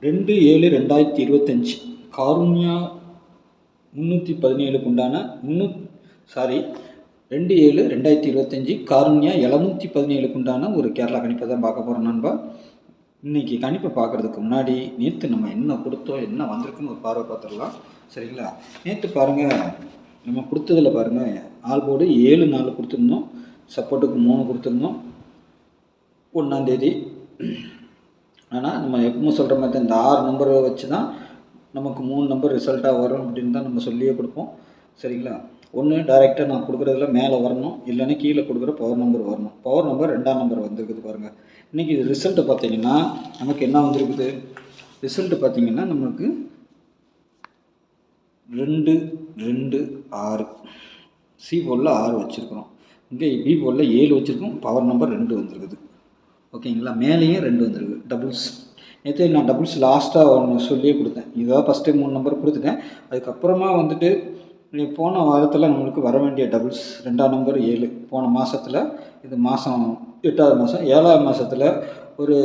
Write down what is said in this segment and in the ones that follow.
2/7/2025 காருண்யா 317க்கு உண்டான 2/7/2025 காருண்யா 717க்கு உண்டான ஒரு கேரளா கணிப்பை தான் பார்க்க போகிறோம் நண்பா. இன்றைக்கி கணிப்பை பார்க்குறதுக்கு முன்னாடி நேற்று நம்ம என்ன கொடுத்தோம், என்ன வந்திருக்குன்னு ஒரு பார்வை பார்த்துடலாம். சரிங்களா? நேற்று பாருங்கள், நம்ம கொடுத்ததில் பாருங்கள், ஆல் போர்டு 7/4 கொடுத்துருந்தோம், சப்போர்ட்டுக்கு 3 கொடுத்துருந்தோம் 1ஆம் தேதி. ஆனால் நம்ம எப்பவும் சொல்கிற மாதிரி தான், இந்த 6 நம்பரை வச்சு தான் நமக்கு 3 நம்பர் ரிசல்ட்டாக வரும் அப்படின்னு தான் நம்ம சொல்லியே கொடுப்போம். சரிங்களா? ஒன்று டைரெக்டாக நான் கொடுக்குறதுல மேலே வரணும், இல்லைன்னா கீழே கொடுக்குற பவர் நம்பர் வரணும். பவர் நம்பர் 2ஆம் நம்பர் வந்திருக்குது பாருங்கள். இன்றைக்கி இது ரிசல்ட்டு பார்த்திங்கன்னா நமக்கு என்ன வந்திருக்குது, ரிசல்ட்டு பார்த்திங்கன்னா நமக்கு 2 2 6 சி போர்டில் 6 வச்சுருக்கிறோம், இங்கே பி போர்டில் 7 வச்சுருக்கோம், பவர் நம்பர் 2 வந்துருக்குது. ஓகேங்களா? மேலேயும் 2 வந்துருக்கு டபுள்ஸ். நேற்று நான் டபுள்ஸ் லாஸ்ட்டாக ஒன்று சொல்லியே கொடுத்தேன். இதாக ஃபஸ்ட்டு 3 நம்பர் கொடுத்துட்டேன். அதுக்கப்புறமா வந்துட்டு போன வாரத்தில் நம்மளுக்கு வர வேண்டிய டபுள்ஸ் 2ஆம் நம்பர் 7 போன மாதத்தில், இது மாதம் 8ஆவது மாதம் 7ஆவது மாதத்தில் ஒரு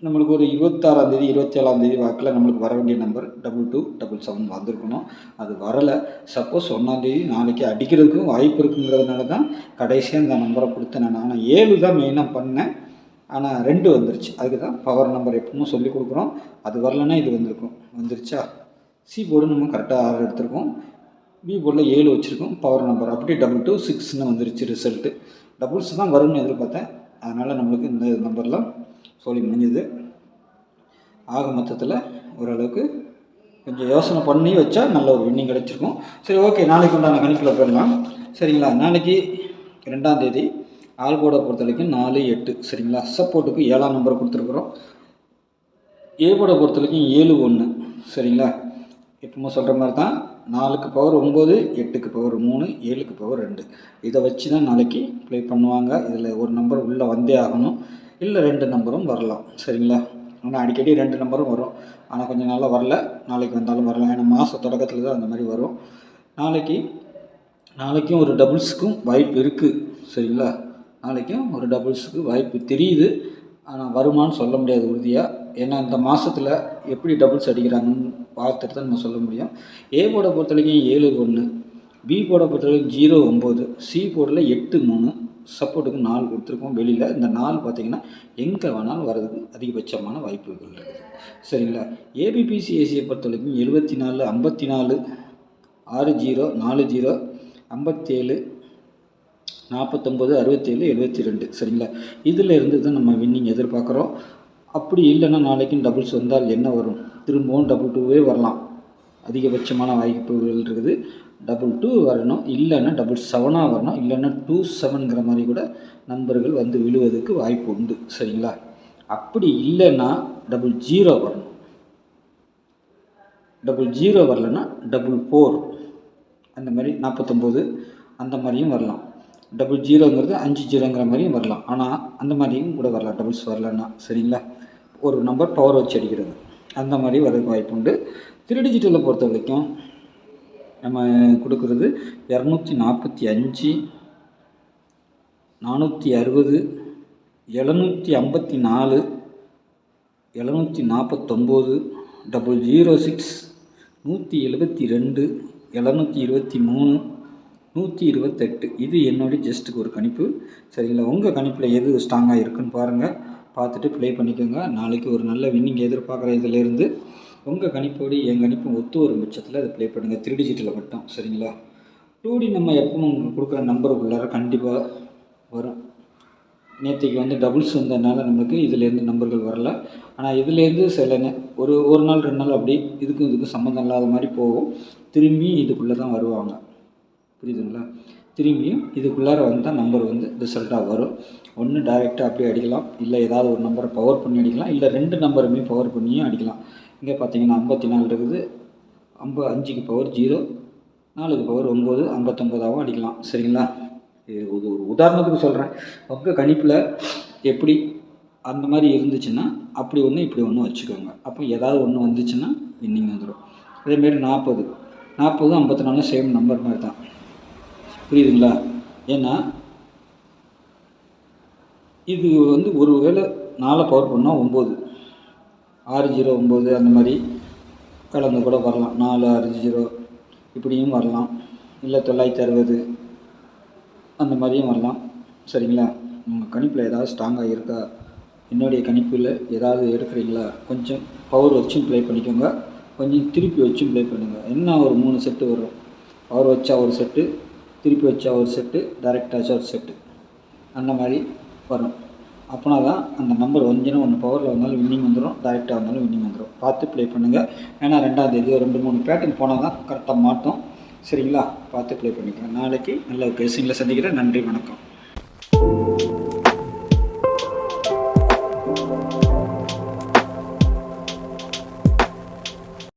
நம்மளுக்கு ஒரு 26ஆம் தேதி 27ஆம் தேதி வாக்கில் நம்மளுக்கு வர வேண்டிய நம்பர் 22 77 வந்திருக்கணும். அது வரலை. சப்போஸ் 1ஆம் தேதி நாளைக்கு அடிக்கிறதுக்கும் வாய்ப்பு இருக்குங்கிறதுனால தான் கடைசியாக இந்த நம்பரை கொடுத்தேன் நான். ஆனால் 7 தான் மெயினாக பண்ணேன், ஆனால் 2 வந்துருச்சு. அதுக்கு தான் பவர் நம்பர் எப்பவும் சொல்லி கொடுக்குறோம். அது வரலன்னா இது வந்துருச்சா. சி போர்டு நம்ம கரெக்டாக 6 எடுத்திருக்கோம், பி போர்டில் 7 வச்சுருக்கோம், பவர் நம்பர் அப்படியே 2 2 6ன்னு வந்துருச்சு ரிசல்ட்டு. டபுள்ஸ் தான் வரும்னு எதிர்பார்த்தேன், அதனால் நம்மளுக்கு இந்த நம்பர்லாம் சொல்லி முடிஞ்சுது. ஆக மொத்தத்தில் ஓரளவுக்கு கொஞ்சம் யோசனை பண்ணி வச்சா நல்ல ஒரு வின்னிங் கிடச்சிருக்கும். சரி, ஓகே, நாளைக்கு உண்டான கணிப்பில் போயிடலாம். சரிங்களா? நாளைக்கு 2ஆம் தேதி ஆல் போர்டை பொறுத்த வரைக்கும் 4 8. சரிங்களா? சப்போர்ட்டுக்கு 7ஆம் நம்பர் கொடுத்துருக்குறோம். ஏ போர்டை பொறுத்த வரைக்கும் 7 1. சரிங்களா? எப்பவுமே சொல்கிற மாதிரி தான், 4க்கு பவர் 9, 8க்கு பவர் 3, 7க்கு பவர் 2. இதை வச்சு தான் நாளைக்கு ப்ளே பண்ணுவாங்க. இதில் ஒரு நம்பர் உள்ளே வந்தே ஆகணும், இல்லை 2 நம்பரும் வரலாம். சரிங்களா? ஆனால் அடிக்கடி 2 நம்பரும் வரும், ஆனால் கொஞ்சம் நாளாக வரல. நாளைக்கு வந்தாலும் வரலாம், ஏன்னா மாத தொடக்கத்தில் தான் அந்த மாதிரி வரும். நாளைக்கும் ஒரு டபுள்ஸுக்கும் வாய்ப்பு இருக்குது. சரிங்களா? நாளைக்கும் ஒரு டபுள்ஸுக்கு வாய்ப்பு தெரியுது, ஆனால் வருமானு சொல்ல முடியாது உறுதியாக. ஏன்னா இந்த மாதத்தில் எப்படி டபுள்ஸ் அடிக்கிறாங்கன்னு பார்த்துட்டு தான் நம்ம சொல்ல முடியும். ஏ போர்டை பொறுத்த வரைக்கும் 7 1, பி போர்டை பொறுத்த வரைக்கும் 0 9, சி போர்டில் 8 3, சப்போர்ட்டுக்கு 4 கொடுத்துருக்கோம் வெளியில். இந்த 4 பார்த்திங்கன்னா எங்கே வேணாலும் வர்றதுக்கு அதிகபட்சமான வாய்ப்புகள் இருக்குது. சரிங்களா? ஏபிபிசிஏசியை பொறுத்த வரைக்கும் 74 54 60 40 57 49 67 72. சரிங்களா? இதில் இருந்து தான் நம்ம வின்னிங் எதிர்பார்க்குறோம். அப்படி இல்லைன்னா நாளைக்கும் டபுள்ஸ் வந்தால் என்ன வரும், திரும்பவும் 2 வரலாம். அதிகபட்சமான வாய்ப்புகள் இருக்குது. 2 வரணும், இல்லைன்னா 7 வரணும், இல்லைன்னா 27ங்கிற மாதிரி கூட நம்பர்கள் வந்து விழுவதற்கு வாய்ப்பு உண்டு. சரிங்களா? அப்படி இல்லைன்னா 00 வரணும். 00 வரலன்னா 4 அந்த மாதிரி 49 அந்த மாதிரியும் வரலாம். 00ங்கிறது 50ங்கிற மாதிரியும் வரலாம், ஆனால் அந்த மாதிரியும் கூட வரலாம் டபுள்ஸ் வரலன்னா. சரிங்களா? ஒரு நம்பர் பவர் வச்சு அடிக்கிறது அந்த மாதிரி வரதுக்கு வாய்ப்பு உண்டு. 3 டிஜிட்டலை பொறுத்த வரைக்கும் நம்ம கொடுக்குறது 245 460 754 749 006 172 723 128. இது என்னுடைய ஜஸ்ட்டுக்கு ஒரு கணிப்பு. சரிங்களா? உங்கள் கணிப்பில் எது ஸ்ட்ராங்காக இருக்குன்னு பாருங்கள், பார்த்துட்டு ப்ளே பண்ணிக்கோங்க. நாளைக்கு ஒரு நல்ல வின்னிங் எதிர்பார்க்குற இதிலேருந்து உங்கள் கணிப்போடு என் கணிப்பும் ஒத்து வரும் பட்சத்தில் அதை ப்ளே பண்ணுங்கள், 3 டிஜிட்டில் மட்டும். சரிங்களா? 2D நம்ம எப்பவும் உங்களுக்கு கொடுக்குற நம்பருக்குள்ளார கண்டிப்பாக வரும். நேற்றுக்கு வந்து டபுள்ஸ் வந்ததுனால நமக்கு இதிலேருந்து நம்பர்கள் வரல, ஆனால் இதுலேருந்து சில ஒரு நாள் 2 நாள் அப்படி இதுக்கும் சம்மந்தம் இல்லாத மாதிரி போகும், திரும்பி இதுக்குள்ளே தான் வருவாங்க. புரியுதுங்களா? திரும்பியும் இதுக்குள்ளார வந்தால் நம்பர் வந்து ரிசல்ட்டாக வரும். ஒன்று டைரெக்டாக அப்படியே அடிக்கலாம், இல்லை ஏதாவது ஒரு நம்பரை பவர் பண்ணி அடிக்கலாம், இல்லை 2 நம்பருமே பவர் பண்ணியும் அடிக்கலாம். இங்கே பார்த்தீங்கன்னா 54 இருக்குது, 5க்கு பவர் 0, 4க்கு பவர் 9, 59ஆகவும் அடிக்கலாம். சரிங்களா? இது ஒரு உதாரணத்துக்கு சொல்கிறேன். உங்கள் கணிப்பில் எப்படி அந்த மாதிரி இருந்துச்சுன்னா அப்படி ஒன்று இப்படி ஒன்று வச்சுக்கோங்க. அப்போ ஏதாவது ஒன்று வந்துச்சுன்னா வின்னிங் வந்துடும். அதேமாரி 40 54 சேம் நம்பர் மாதிரி தான். புரியுதுங்களா? ஏன்னா இது வந்து ஒரு வேளை 4 பவர் பண்ணால் 9, 609 அந்த மாதிரி கலந்து கூட வரலாம். 460 இப்படியும் வரலாம். இல்லை 960 அந்த மாதிரியும் வரலாம். சரிங்களா? உங்கள் கணிப்பில் ஏதாவது ஸ்ட்ராங்காக இருக்கா, என்னுடைய கணிப்பில் ஏதாவது எடுக்கிறீங்களா, கொஞ்சம் பவர் வச்சும் ப்ளே பண்ணிக்கோங்க, கொஞ்சம் திருப்பி வச்சும் ப்ளே பண்ணுங்கள். என்ன ஒரு 3 செட்டு வரும். பவர் வச்சா ஒரு செட்டு, திருப்பி வச்சா ஒரு செட்டு, டைரெக்டாக வச்சா ஒரு செட்டு, அந்த மாதிரி வரும். அப்படின்னா தான் அந்த நம்பர் வந்துச்சுன்னா ஒன்று பவரில் வந்தாலும் வின்னிங் வந்துடும், டைரெக்டாக வந்தாலும் வின்னிங் வந்துடும். பார்த்து ப்ளே பண்ணுங்கள். ஏன்னா 2ஆம் தேதி 2-3 பேட்டர்ன் போனால் தான் கரெக்டாக மாட்டோம். சரிங்களா? பார்த்து ப்ளே பண்ணிக்கலாம். நாளைக்கு நல்ல ஒரு கேசிங்கில் சந்திக்கிறேன். நன்றி, வணக்கம்.